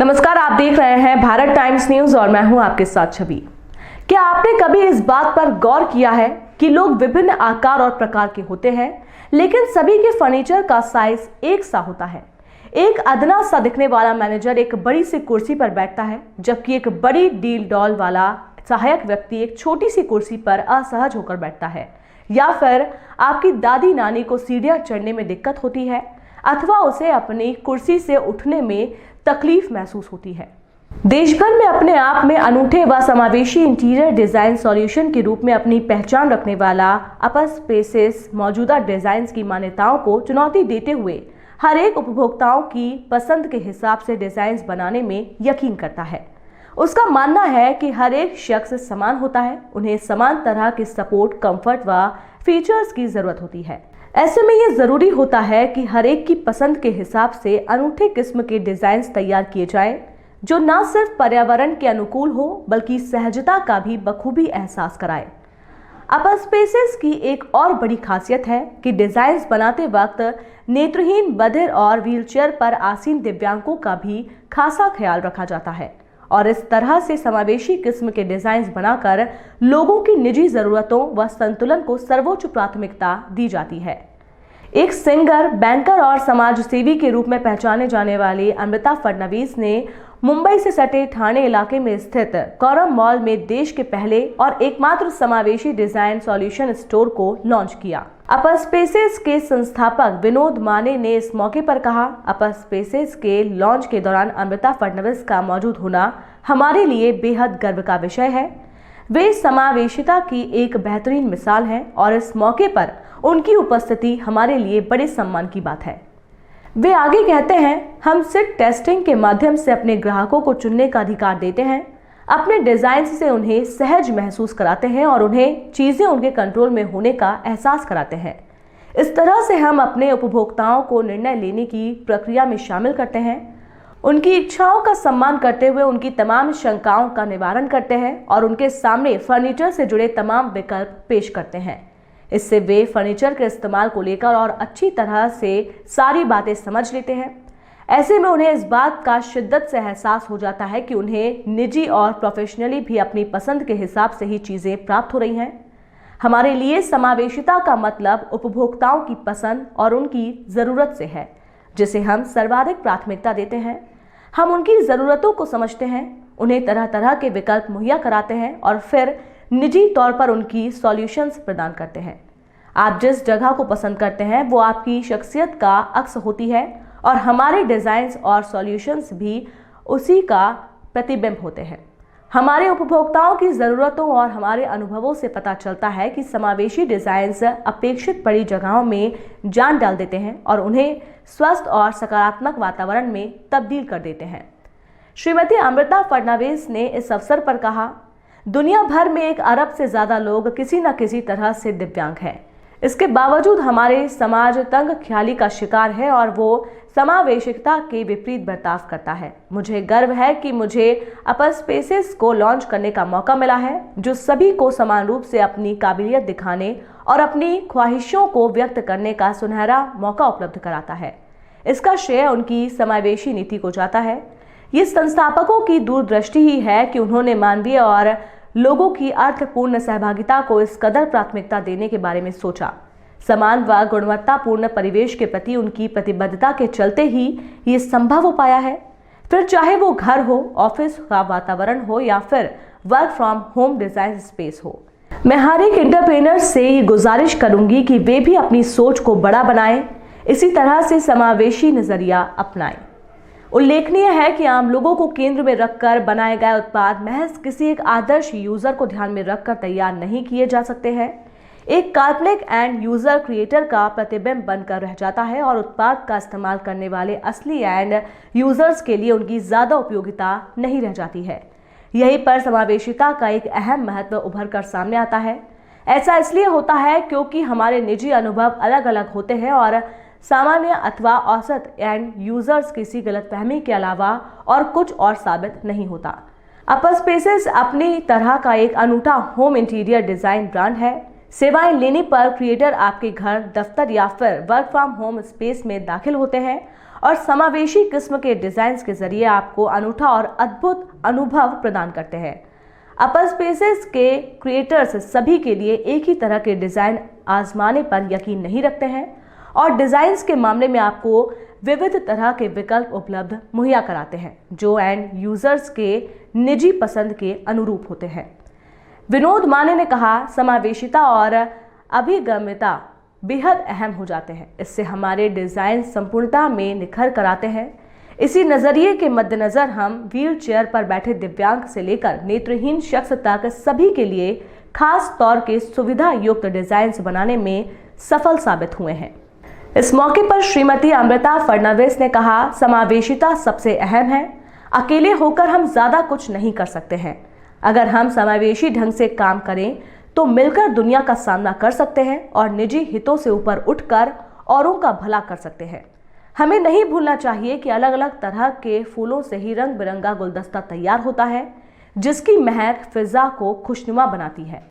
नमस्कार, आप देख रहे हैं भारत टाइम्स न्यूज और मैं हूं आपके साथ छवि। क्या आपने कभी इस बात पर गौर किया है कि लोग विभिन्न आकार और प्रकार के होते हैं, लेकिन सभी के फर्नीचर का साइज एक सा होता है। एक अदना सा दिखने वाला मैनेजर एक बड़ी सी कुर्सी पर बैठता है, जबकि एक बड़ी डील डॉल वाला सहायक व्यक्ति एक छोटी सी कुर्सी पर असहज होकर बैठता है। या फिर आपकी दादी नानी को सीढ़ियां चढ़ने में दिक्कत होती है अथवा उसे अपनी कुर्सी से उठने में तकलीफ महसूस होती है। देश भर में अपने आप में अनूठे व समावेशी इंटीरियर डिजाइन सॉल्यूशन के रूप में अपनी पहचान रखने वाला अपस्पेसेस मौजूदा डिजाइन की मान्यताओं को चुनौती देते हुए हर एक उपभोक्ताओं की पसंद के हिसाब से डिजाइन बनाने में यकीन करता है। उसका मानना है कि हर एक शख्स समान होता है, उन्हें समान तरह के सपोर्ट, कंफर्ट व फीचर्स की जरूरत होती है। ऐसे में ये जरूरी होता है कि हर एक की पसंद के हिसाब से अनूठे किस्म के डिजाइन तैयार किए जाएं, जो न सिर्फ पर्यावरण के अनुकूल हो बल्कि सहजता का भी बखूबी एहसास कराए। अपस्पेसेस की एक और बड़ी खासियत है कि डिजाइन बनाते वक्त नेत्रहीन, बधिर और व्हीलचेयर पर आसीन दिव्यांगों का भी खासा ख्याल रखा जाता है और इस तरह से समावेशी किस्म के डिजाइन बनाकर लोगों की निजी जरूरतों व संतुलन को सर्वोच्च प्राथमिकता दी जाती है। एक सिंगर, बैंकर और समाज सेवी के रूप में पहचाने जाने वाली अमृता फडणवीस ने मुंबई से सटे ठाणे इलाके में स्थित कौरम मॉल में देश के पहले और एकमात्र समावेशी डिजाइन सॉल्यूशन स्टोर को लॉन्च किया। अपस्पेसेस के संस्थापक विनोद माने ने इस मौके पर कहा, अपस्पेसेस के लॉन्च के दौरान अमृता फडणवीस का मौजूद होना हमारे लिए बेहद गर्व का विषय है। वे समावेशिता की एक बेहतरीन मिसाल हैं और इस मौके पर उनकी उपस्थिति हमारे लिए बड़े सम्मान की बात है। वे आगे कहते हैं, हम सिर्फ टेस्टिंग के माध्यम से अपने ग्राहकों को चुनने का अधिकार देते हैं, अपने डिजाइन से उन्हें सहज महसूस कराते हैं और उन्हें चीजें उनके कंट्रोल में होने का एहसास कराते हैं। इस तरह से हम अपने उपभोक्ताओं को निर्णय लेने की प्रक्रिया में शामिल करते हैं, उनकी इच्छाओं का सम्मान करते हुए उनकी तमाम शंकाओं का निवारण करते हैं और उनके सामने फर्नीचर से जुड़े तमाम विकल्प पेश करते हैं। इससे वे फर्नीचर के इस्तेमाल को लेकर और अच्छी तरह से सारी बातें समझ लेते हैं। ऐसे में उन्हें इस बात का शिद्दत से एहसास हो जाता है कि उन्हें निजी और प्रोफेशनली भी अपनी पसंद के हिसाब से ही चीजें प्राप्त हो रही हैं। हमारे लिए समावेशिता का मतलब उपभोक्ताओं की पसंद और उनकी जरूरत से है, जिसे हम सर्वाधिक प्राथमिकता देते हैं। हम उनकी जरूरतों को समझते हैं, उन्हें तरह तरह के विकल्प मुहैया कराते हैं और फिर निजी तौर पर उनकी सॉल्यूशंस प्रदान करते हैं। आप जिस जगह को पसंद करते हैं वो आपकी शख्सियत का अक्स होती है और हमारे डिजाइन्स और सॉल्यूशंस भी उसी का प्रतिबिंब होते हैं। हमारे उपभोक्ताओं की ज़रूरतों और हमारे अनुभवों से पता चलता है कि समावेशी डिजाइन्स अपेक्षित बड़ी जगहों में जान डाल देते हैं और उन्हें स्वस्थ और सकारात्मक वातावरण में तब्दील कर देते हैं। श्रीमती अमृता फडणवीस ने इस अवसर पर कहा, दुनिया भर में 1 अरब से ज्यादा लोग किसी न किसी तरह से दिव्यांग हैं। इसके बावजूद हमारे समाज तंग ख्याली का शिकार है और वो समावेशिता के विपरीत बर्ताव करता है। मुझे गर्व है कि मुझे अपस्पेसेस को लॉन्च करने का मौका मिला है, जो सभी को समान रूप से अपनी काबिलियत दिखाने और अपनी ख्वाहिशों को व्यक्त करने का सुनहरा मौका उपलब्ध कराता है। इसका श्रेय उनकी समावेशी नीति को जाता है। ये संस्थापकों की दूरदृष्टि ही है कि उन्होंने मानवीय और लोगों की अर्थपूर्ण सहभागिता को इस कदर प्राथमिकता देने के बारे में सोचा। समान व गुणवत्तापूर्ण परिवेश के प्रति उनकी प्रतिबद्धता के चलते ही ये संभव हो पाया है। फिर चाहे वो घर हो, ऑफिस का वातावरण हो या फिर work from home design space हो। मैं हर एक एंटरप्रेन्योर से ये गुजारिश करूंगी कि वे भी अपनी सोच को बड़ा बनाएं, इसी तरह से समावेशी नजरिया अपनाएं। उल्लेखनीय है कि आम लोगों को केंद्र में रखकर बनाए गए उत्पाद महज किसी एक आदर्श यूजर को ध्यान में रखकर तैयार नहीं किए जा सकते हैं। एक काल्पनिक एंड यूजर क्रिएटर का प्रतिबिंब बनकर रह जाता है और उत्पाद का इस्तेमाल करने वाले असली एंड यूजर्स के लिए उनकी ज्यादा उपयोगिता नहीं रह जाती है। यहीं पर समावेशिता का एक अहम महत्व उभर कर सामने आता है। ऐसा इसलिए होता है क्योंकि हमारे निजी अनुभव अलग अलग होते हैं और सामान्य अथवा औसत एंड यूजर्स किसी गलतफहमी के अलावा और कुछ और साबित नहीं होता। अपस्पेसेस अपनी तरह का एक अनूठा होम इंटीरियर डिजाइन ब्रांड है। सेवाएं लेने पर क्रिएटर आपके घर, दफ्तर या फिर वर्क फ्रॉम होम स्पेस में दाखिल होते हैं और समावेशी किस्म के डिजाइन के जरिए आपको अनूठा और अद्भुत अनुभव प्रदान करते हैं। अपल स्पेसेस के क्रिएटर्स सभी के लिए एक ही तरह के डिजाइन आजमाने पर यकीन नहीं रखते हैं और डिजाइन्स के मामले में आपको विविध तरह के विकल्प उपलब्ध मुहैया कराते हैं जो एंड यूजर्स के निजी पसंद के अनुरूप होते हैं। विनोद माने ने कहा, समावेशिता और अभिगम्यता बेहद अहम हो जाते हैं। इससे हमारे डिजाइन संपूर्णता में निखर कर आते हैं। इसी नजरिए के मद्देनजर हम व्हील चेयर पर बैठे दिव्यांग से लेकर नेत्रहीन शख्स तक सभी के लिए खास तौर के सुविधा युक्त डिजाइन बनाने में सफल साबित हुए हैं। इस मौके पर श्रीमती अमृता फडणवीस ने कहा, समावेशिता सबसे अहम है। अकेले होकर हम ज्यादा कुछ नहीं कर सकते हैं। अगर हम समावेशी ढंग से काम करें तो मिलकर दुनिया का सामना कर सकते हैं और निजी हितों से ऊपर उठकर औरों का भला कर सकते हैं। हमें नहीं भूलना चाहिए कि अलग अलग तरह के फूलों से ही रंग बिरंगा गुलदस्ता तैयार होता है, जिसकी महक फिजा को खुशनुमा बनाती है।